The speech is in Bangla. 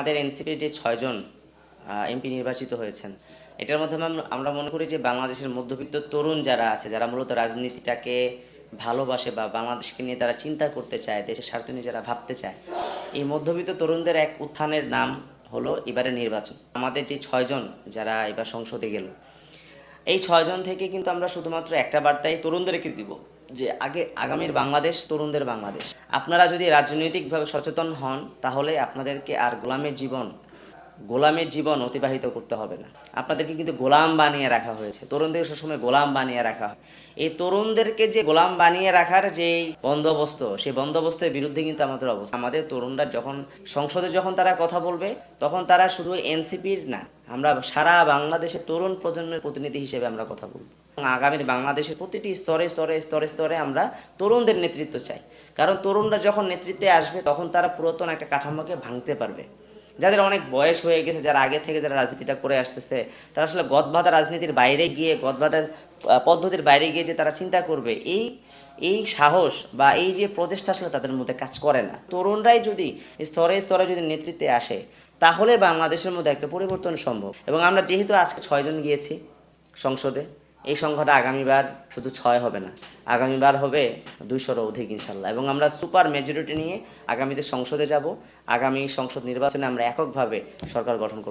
আমাদের এনসিপির যে ৬ জন এমপি নির্বাচিত হয়েছেন, এটার মধ্যে আমরা মনে করি যে বাংলাদেশের মধ্যবিত্ত তরুণ যারা আছে, যারা মূলত রাজনীতিটাকে ভালোবাসে বা বাংলাদেশকে নিয়ে তারা চিন্তা করতে চায়, দেশের স্বার্থ নিয়ে যারা ভাবতে চায়, এই মধ্যবিত্ত তরুণদের এক উত্থানের নাম হলো এবারে নির্বাচন। আমাদের যে ৬ জন যারা এবার সংসদে গেল, এই ৬ জন থেকে কিন্তু আমরা শুধুমাত্র একটা বার্তাই তরুণদেরকে দিব যে আগামীর বাংলাদেশ তরুণদের বাংলাদেশ। আপনারা যদি রাজনৈতিকভাবে সচেতন হন, তাহলে আপনাদেরকে আর গোলামের জীবন অতিবাহিত করতে হবে না। আপনাদেরকে কিন্তু গোলাম বানিয়ে রাখা হয়েছে, তরুণদের সবসময় গোলাম বানিয়ে রাখা হয়। এই তরুণদেরকে যে গোলাম বানিয়ে রাখার যে বন্দোবস্ত, সেই বন্দোবস্তের বিরুদ্ধে কিন্তু আমাদের অবস্থা। আমাদের তরুণরা যখন সংসদে তারা কথা বলবে, তখন তারা শুধু এনসিপির না, আমরা সারা বাংলাদেশের তরুণ প্রজন্মের প্রতিনিধি হিসেবে আমরা কথা বলবো। আগামীর বাংলাদেশের প্রতিটি স্তরে স্তরে স্তরে স্তরে আমরা তরুণদের নেতৃত্ব চাই। কারণ তরুণরা যখন নেতৃত্বে আসবে, তখন তারা পুরাতন একটা কাঠামোকে ভাঙতে পারবে। যাদের অনেক বয়স হয়ে গেছে, যারা আগে থেকে যারা রাজনীতিটা করে আসতেছে, তারা আসলে গদবাঁধা রাজনীতির বাইরে গিয়ে, গদবাঁধা পদ্ধতির বাইরে গিয়ে যে তারা চিন্তা করবে, এই সাহস বা এই যে প্রচেষ্টা আসলে তাদের মধ্যে কাজ করে না। তরুণরাই যদি স্তরে স্তরে যদি নেতৃত্বে আসে, তাহলে বাংলাদেশের মধ্যে একটা পরিবর্তন সম্ভব। এবং আমরা যেহেতু আজকে ৬ জন গিয়েছি সংসদে, এই সংখ্যাটা আগামীবার শুধু ৬ হবে না, আগামীবার হবে ২০০-রও অধিক ইনশাল্লাহ। এবং আমরা সুপার মেজরিটি নিয়ে আগামীতে সংসদে যাব। আগামী সংসদ নির্বাচনে আমরা এককভাবে সরকার গঠন করব।